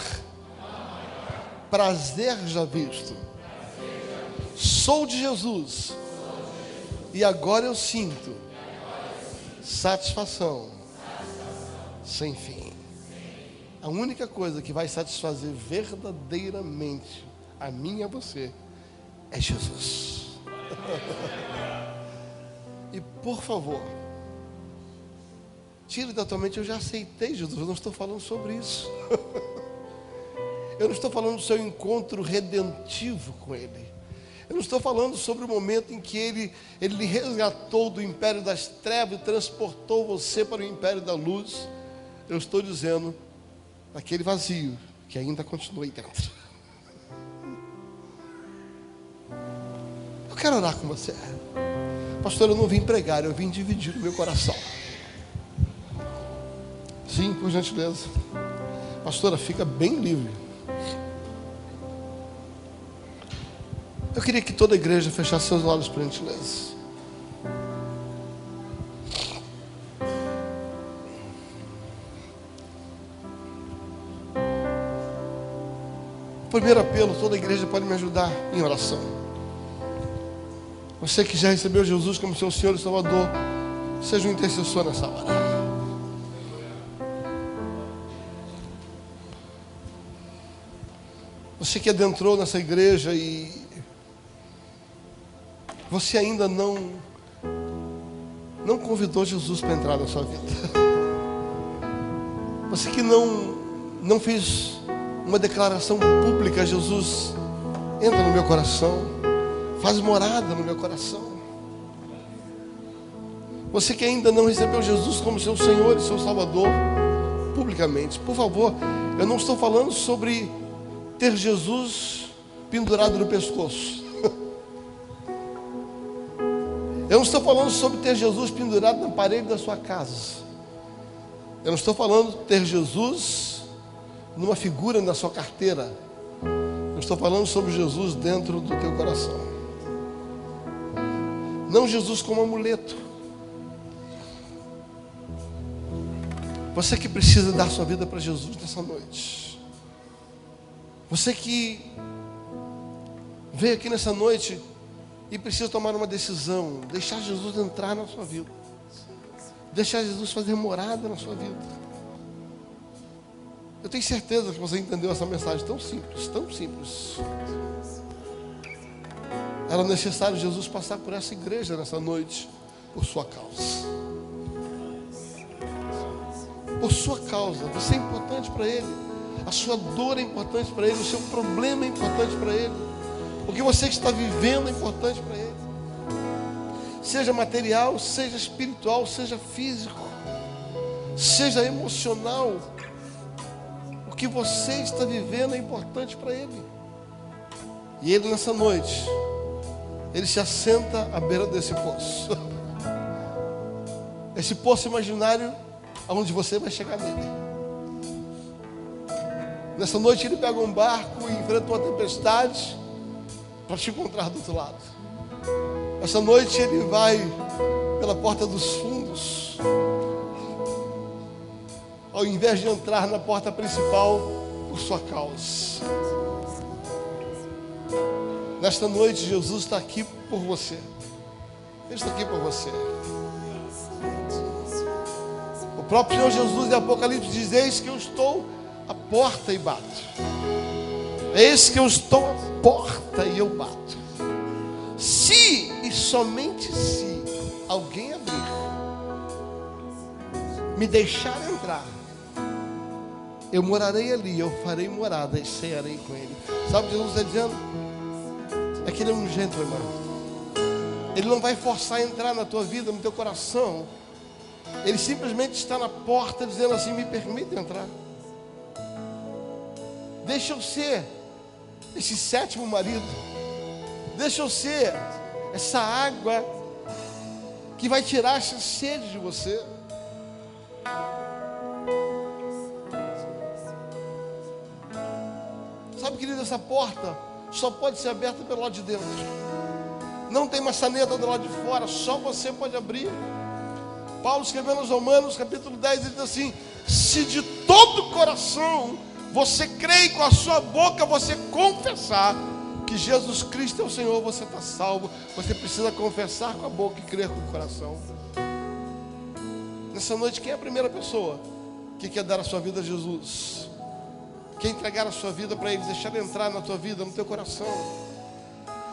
Speaker 2: prazer já visto. Sou de Jesus e agora eu sinto satisfação sem fim. A única coisa que vai satisfazer verdadeiramente a mim e a você é Jesus. E por favor, tire da tua mente: eu já aceitei Jesus. Eu não estou falando sobre isso. Eu não estou falando do seu encontro redentivo com Ele. Eu não estou falando sobre o momento em que Ele lhe resgatou do império das trevas e transportou você para o império da luz. Eu estou dizendo aquele vazio que ainda continua aí dentro. Eu quero orar com você. Pastor, eu não vim pregar, eu vim dividir o meu coração. Sim, por gentileza. Pastora, fica bem livre. Eu queria que toda a igreja fechasse seus olhos, por gentileza. Primeiro apelo, toda a igreja pode me ajudar em oração. Você que já recebeu Jesus como seu Senhor e Salvador, seja um intercessor nessa hora. Você que adentrou nessa igreja e você ainda não convidou Jesus para entrar na sua vida. Você que não fez uma declaração pública: Jesus, entra no meu coração, faz morada no meu coração. Você que ainda não recebeu Jesus como seu Senhor e seu Salvador publicamente, por favor, eu não estou falando sobre ter Jesus pendurado no pescoço. Eu não estou falando sobre ter Jesus pendurado na parede da sua casa. Eu não estou falando de ter Jesus numa figura na sua carteira. Eu estou falando sobre Jesus dentro do teu coração. Não Jesus como amuleto. Você que precisa dar sua vida para Jesus nessa noite. Você que veio aqui nessa noite e precisa tomar uma decisão, deixar Jesus entrar na sua vida, deixar Jesus fazer morada na sua vida. Eu tenho certeza que você entendeu essa mensagem tão simples, tão simples. Era necessário Jesus passar por essa igreja nessa noite, por sua causa. Por sua causa. Você é importante para Ele. A sua dor é importante para Ele, o seu problema é importante para Ele, o que você está vivendo é importante para Ele, seja material, seja espiritual, seja físico, seja emocional. O que você está vivendo é importante para Ele. E Ele nessa noite, Ele se assenta à beira desse poço. Esse poço imaginário, aonde você vai chegar nele. Nessa noite Ele pega um barco e enfrenta uma tempestade para te encontrar do outro lado. Essa noite Ele vai pela porta dos fundos, ao invés de entrar na porta principal por sua causa. Nesta noite Jesus está aqui por você. Ele está aqui por você. O próprio Senhor Jesus em Apocalipse diz: eis que eu estou à porta e bato. Eis que eu estou à porta e eu bato. Se e somente se alguém abrir, me deixar entrar, eu morarei ali, eu farei morada e cearei com Ele. Sabe o que Jesus está dizendo? É que Ele é um gentleman. Ele não vai forçar a entrar na tua vida, no teu coração. Ele simplesmente está na porta dizendo assim: me permite entrar. Deixa eu ser esse sétimo marido. Deixa eu ser essa água que vai tirar essa sede de você. Sabe, querido, essa porta só pode ser aberta pelo lado de dentro. Não tem maçaneta do lado de fora, só você pode abrir. Paulo escrevendo aos Romanos, capítulo 10, ele diz assim: se de todo o coração você crê e com a sua boca você confessar que Jesus Cristo é o Senhor, você está salvo. Você precisa confessar com a boca e crer com o coração. Nessa noite, quem é a primeira pessoa que quer dar a sua vida a Jesus? Quer entregar a sua vida para Ele, deixar Ele entrar na tua vida, no teu coração?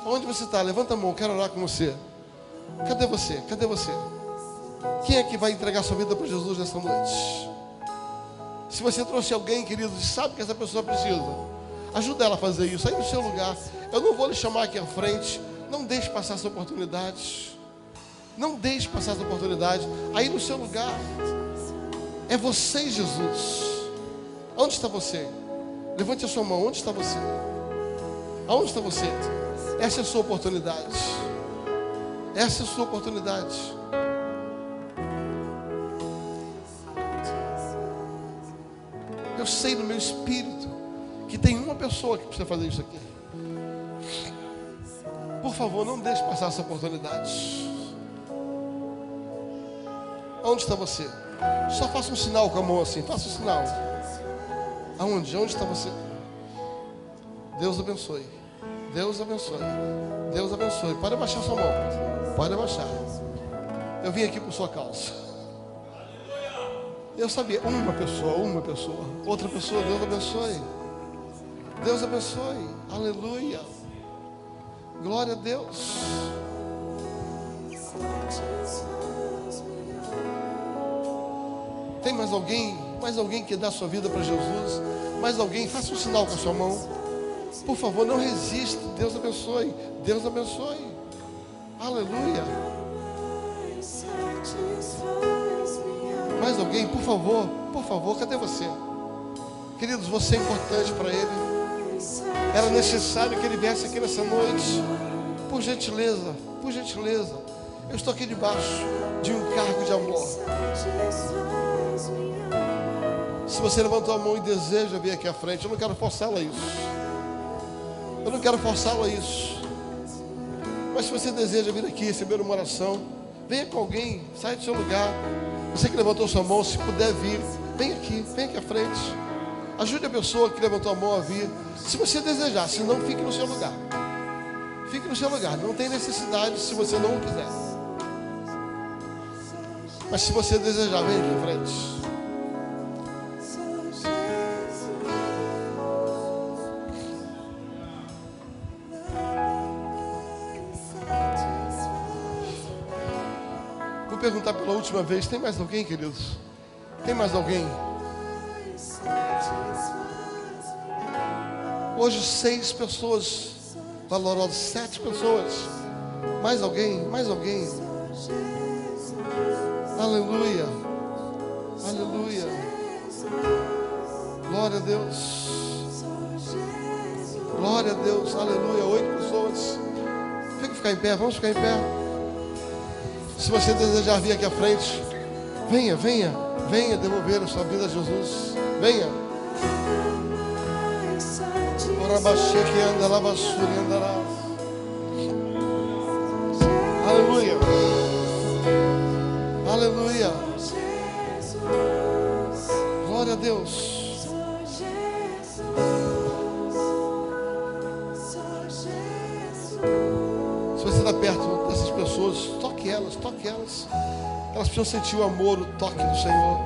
Speaker 2: Onde você está? Levanta a mão, quero orar com você. Cadê você? Cadê você? Quem é que vai entregar a sua vida para Jesus nessa noite? Se você trouxe alguém, querido, e sabe que essa pessoa precisa, ajuda ela a fazer isso, aí no seu lugar. Eu não vou lhe chamar aqui à frente. Não deixe passar essa oportunidade. Não deixe passar essa oportunidade. Aí no seu lugar. É você, Jesus. Onde está você? Levante a sua mão. Onde está você? Aonde está você? Essa é a sua oportunidade. Essa é a sua oportunidade. Eu sei no meu espírito que tem uma pessoa que precisa fazer isso aqui. Por favor, não deixe passar essa oportunidade. Onde está você? Só faça um sinal com a mão assim. Faça um sinal. Aonde? Onde está você? Deus abençoe. Deus abençoe. Deus abençoe. Pode abaixar sua mão. Pode abaixar. Eu vim aqui por sua causa. Eu sabia. Uma pessoa. Outra pessoa. Deus abençoe. Deus abençoe. Aleluia. Glória a Deus. Tem mais alguém? Mais alguém que dá sua vida para Jesus? Mais alguém? Faça um sinal com a sua mão. Por favor, não resista. Deus abençoe. Deus abençoe. Aleluia. Mais alguém? Por favor. Por favor, cadê você? Queridos, você é importante para Ele. Era necessário que Ele viesse aqui nessa noite. Por gentileza. Por gentileza. Eu estou aqui debaixo de um cargo de amor. Se você levantou a mão e deseja vir aqui à frente, eu não quero forçá-lo a isso. Eu não quero forçá-lo a isso. Mas se você deseja vir aqui receber uma oração, venha com alguém, saia do seu lugar. Você que levantou sua mão, se puder vir, vem aqui à frente. Ajude a pessoa que levantou a mão a vir. Se você desejar, se não, fique no seu lugar. Fique no seu lugar, não tem necessidade se você não quiser. Mas se você desejar, vem aqui à frente. Vou perguntar pela última vez, tem mais alguém, queridos? Tem mais alguém? Hoje 6 pessoas valorosas, 7 pessoas. Mais alguém? Mais alguém? Aleluia. Aleluia. Glória a Deus. Glória a Deus. Aleluia. 8 pessoas. Vamos ficar em pé, vamos ficar em pé. Se você desejar vir aqui à frente, venha devolver a sua vida a Jesus. Venha. Aleluia. Aleluia. Glória a Deus. Se você está perto dessas pessoas, toque elas. Elas precisam sentir o amor, o toque do Senhor.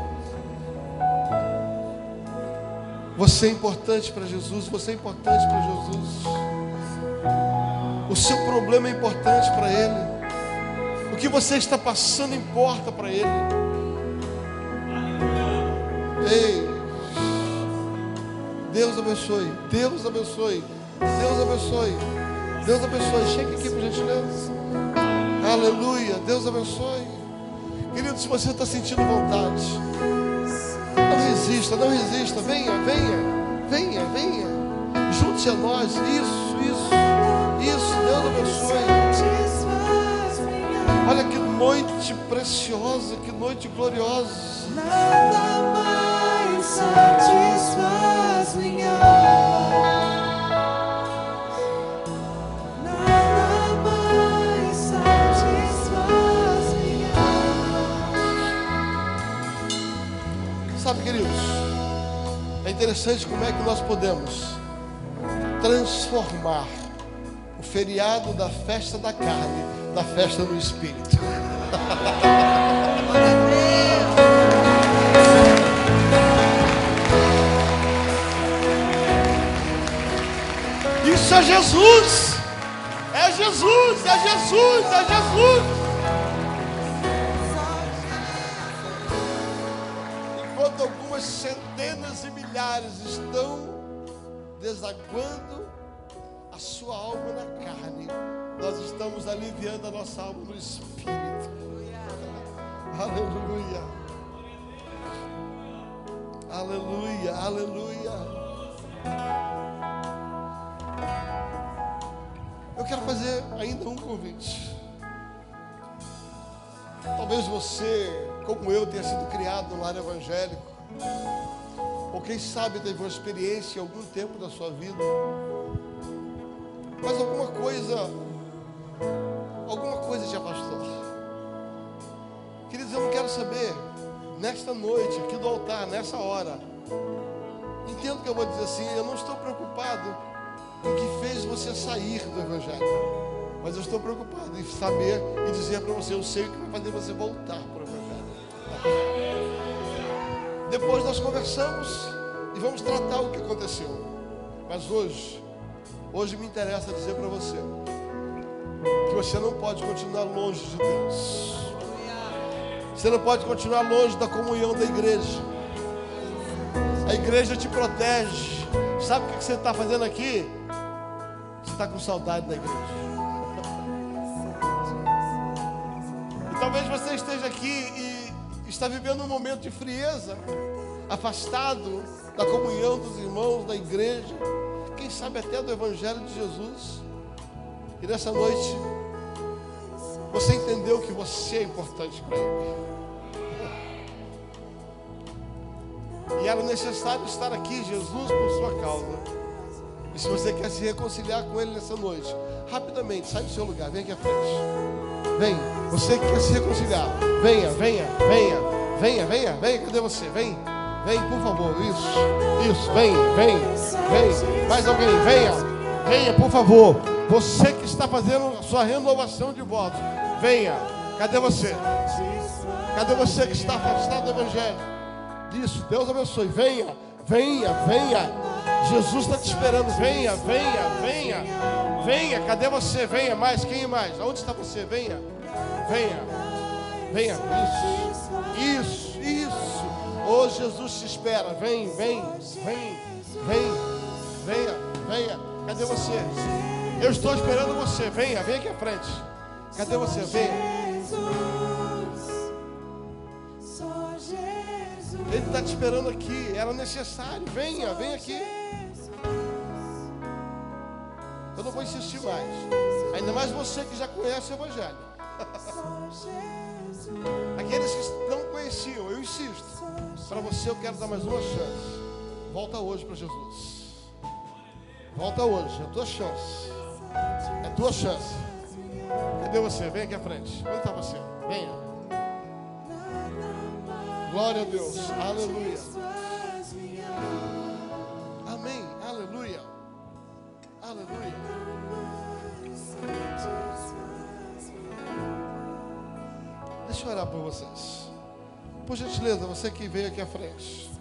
Speaker 2: Você é importante para Jesus. Você é importante para Jesus. O seu problema é importante para Ele. O que você está passando importa para Ele. Ei, Deus abençoe. Deus abençoe. Deus abençoe. Deus abençoe. Chegue aqui por gentileza. Aleluia. Deus abençoe. Querido, se você está sentindo vontade, não resista. Venha. Junte-se a nós. Isso. Deus abençoe. Olha que noite preciosa, que noite gloriosa.
Speaker 3: Nada mais satisfaz minha alma. Nada mais satisfaz minha alma.
Speaker 2: Sabe, queridos, é interessante como é que nós podemos transformar o feriado da festa da carne na festa do Espírito. Isso é Jesus! É Jesus! Enquanto algumas centenas e milhares estão desaguando a sua alma na carne, nós estamos aliviando a nossa alma no Espírito. Aleluia. Eu quero fazer ainda um convite. Talvez você, como eu, tenha sido criado no lar evangélico, ou quem sabe teve uma experiência em algum tempo da sua vida, mas alguma coisa te afastou. Queridos, eu não quero saber, nesta noite, aqui do altar, nessa hora, entendo que eu vou dizer assim, eu não estou preocupado com o que fez você sair do evangelho, mas eu estou preocupado em saber e dizer para você, eu sei o que vai fazer você voltar para o evangelho. Depois nós conversamos e vamos tratar o que aconteceu. Mas hoje me interessa dizer para você que você não pode continuar longe de Deus. Você não pode continuar longe da comunhão da igreja. A igreja te protege. Sabe o que você está fazendo aqui? Você está com saudade da igreja. E talvez você esteja aqui e está vivendo um momento de frieza, afastado da comunhão dos irmãos, da igreja, quem sabe até do evangelho de Jesus. E nessa noite você entendeu que você é importante para Ele. E era necessário estar aqui, Jesus, por sua causa. E se você quer se reconciliar com Ele nessa noite, rapidamente, sai do seu lugar, vem aqui à frente. Vem, você que quer se reconciliar, venha, cadê você? Vem, por favor, isso, vem, mais alguém, venha, por favor. Você que está fazendo a sua renovação de votos, venha, cadê você? Cadê você que está afastado do evangelho? Isso, Deus abençoe, venha, Jesus está te esperando, venha, cadê você? Venha mais, quem mais? Aonde está você? Venha, isso, oh, Jesus te espera, venha, cadê você? Eu estou esperando você, vem aqui à frente. Cadê você? Venha. Ele está te esperando aqui, era necessário, vem aqui. Eu não vou insistir mais, ainda mais você que já conhece o evangelho. Aqueles que não conheciam, eu insisto. Para você eu quero dar mais uma chance. Volta hoje para Jesus. Volta hoje, é a tua chance. É a tua chance. Cadê você? Vem aqui à frente. Onde está você? Venha. Glória a Deus. Aleluia. Amém. Aleluia. Deixa eu orar por vocês. Por gentileza, você que veio aqui à frente,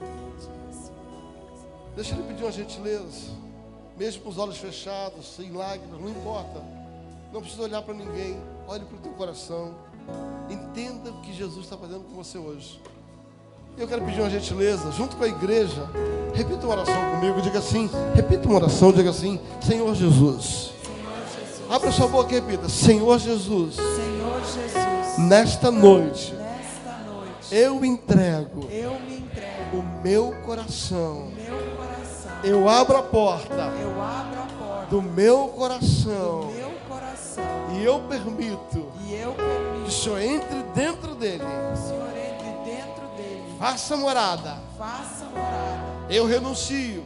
Speaker 2: deixa ele pedir uma gentileza. Mesmo com os olhos fechados, sem lágrimas, não importa. Não precisa olhar para ninguém. Olhe para o teu coração. Entenda o que Jesus está fazendo com você hoje. Eu quero pedir uma gentileza, junto com a igreja. Repita uma oração comigo, diga assim. Repita uma oração, diga assim. Senhor Jesus. Abra sua boca e repita. Senhor Jesus. Nesta noite. Eu me entrego. O meu coração. Eu abro a porta do meu coração e eu permito que o Senhor entre dentro dele. Faça morada. Eu renuncio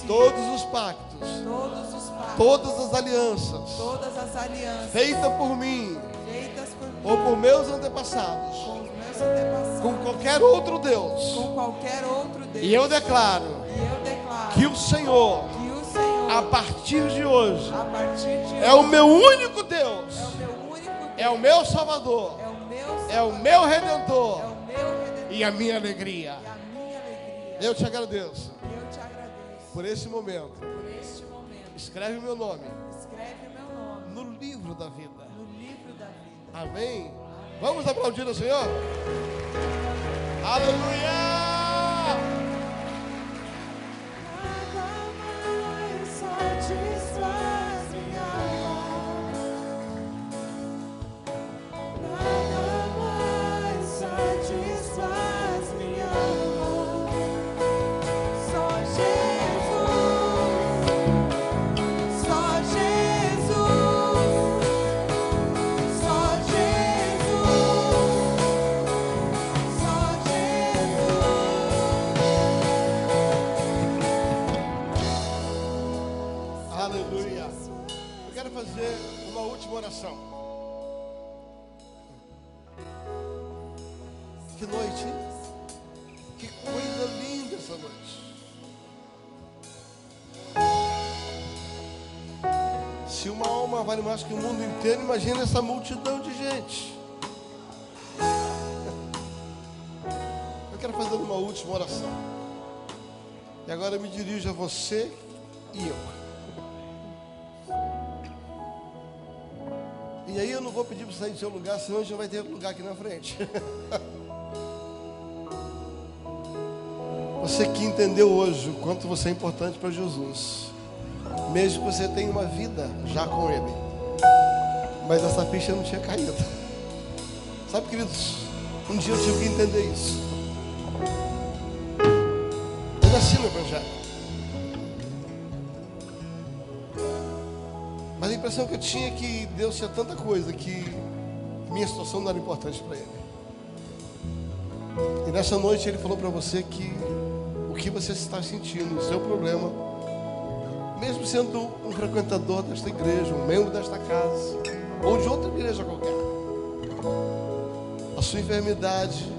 Speaker 2: todos os pactos, todas as alianças feitas por mim ou por meus antepassados com qualquer outro Deus. E eu declaro que o Senhor, a partir de hoje, é o meu único Deus, é o meu Salvador, é o meu Redentor e a minha alegria. Eu te agradeço por esse momento. Escreve o meu nome no livro da vida. Amém. Vamos aplaudir o Senhor? Aleluia! Aleluia. Eu quero fazer uma última oração. Que noite, hein? Que coisa linda essa noite. Se uma alma vale mais que o mundo inteiro, imagina essa multidão de gente. Eu quero fazer uma última oração. E agora eu me dirijo a você e eu. E aí eu não vou pedir para sair do seu lugar, senão a gente não vai ter lugar aqui na frente. Você que entendeu hoje o quanto você é importante para Jesus, mesmo que você tenha uma vida já com Ele, mas essa ficha não tinha caído. Sabe, queridos, um dia eu tive que entender isso. Eu nasci no Evangelho, mas a impressão que eu tinha é que Deus tinha tanta coisa que minha situação não era importante para Ele. E nessa noite Ele falou para você que o que você está sentindo, o seu problema, mesmo sendo um frequentador desta igreja, um membro desta casa, ou de outra igreja qualquer, a sua enfermidade,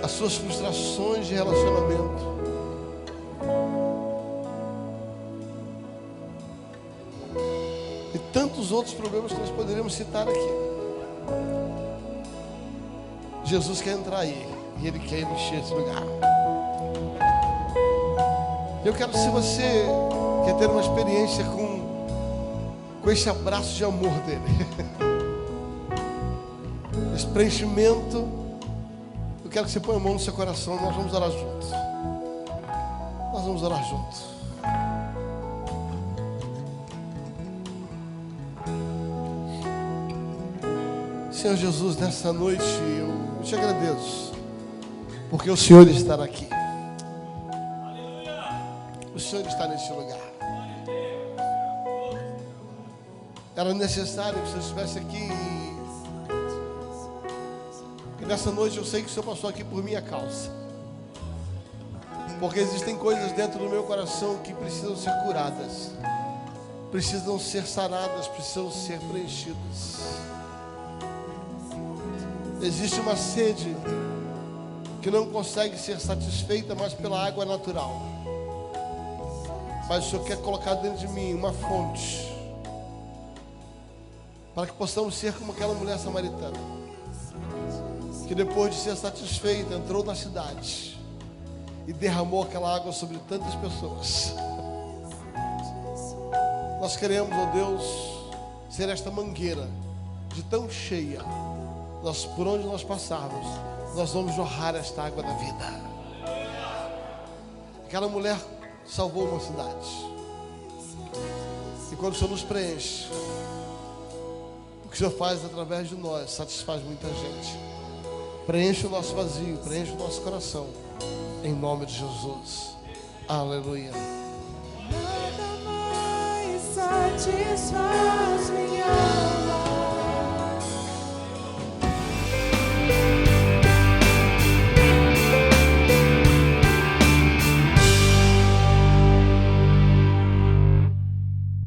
Speaker 2: as suas frustrações de relacionamento, e tantos outros problemas que nós poderíamos citar aqui, Jesus quer entrar aí e Ele quer encher esse lugar. Eu quero, se você quer ter uma experiência com esse abraço de amor dele, esse preenchimento, eu quero que você ponha a mão no seu coração. Nós vamos orar juntos. Nós vamos orar juntos. Senhor Jesus, nessa noite eu te agradeço, porque o Senhor está aqui. O Senhor está neste lugar. Era necessário que o Senhor estivesse aqui. E nessa noite eu sei que o Senhor passou aqui por minha causa. Porque existem coisas dentro do meu coração que precisam ser curadas, precisam ser saradas, precisam ser preenchidas. Existe uma sede que não consegue ser satisfeita mais pela água natural. Mas o Senhor quer colocar dentro de mim uma fonte, para que possamos ser como aquela mulher samaritana, que depois de ser satisfeita, entrou na cidade e derramou aquela água sobre tantas pessoas. Nós queremos, ó Deus, ser esta mangueira de tão cheia. Por onde nós passarmos, nós vamos jorrar esta água da vida. Aquela mulher salvou uma cidade. E quando o Senhor nos preenche, o que o Senhor faz através de nós satisfaz muita gente. Preenche o nosso vazio, preenche o nosso coração, em nome de Jesus. Aleluia.
Speaker 3: Nada mais satisfaz.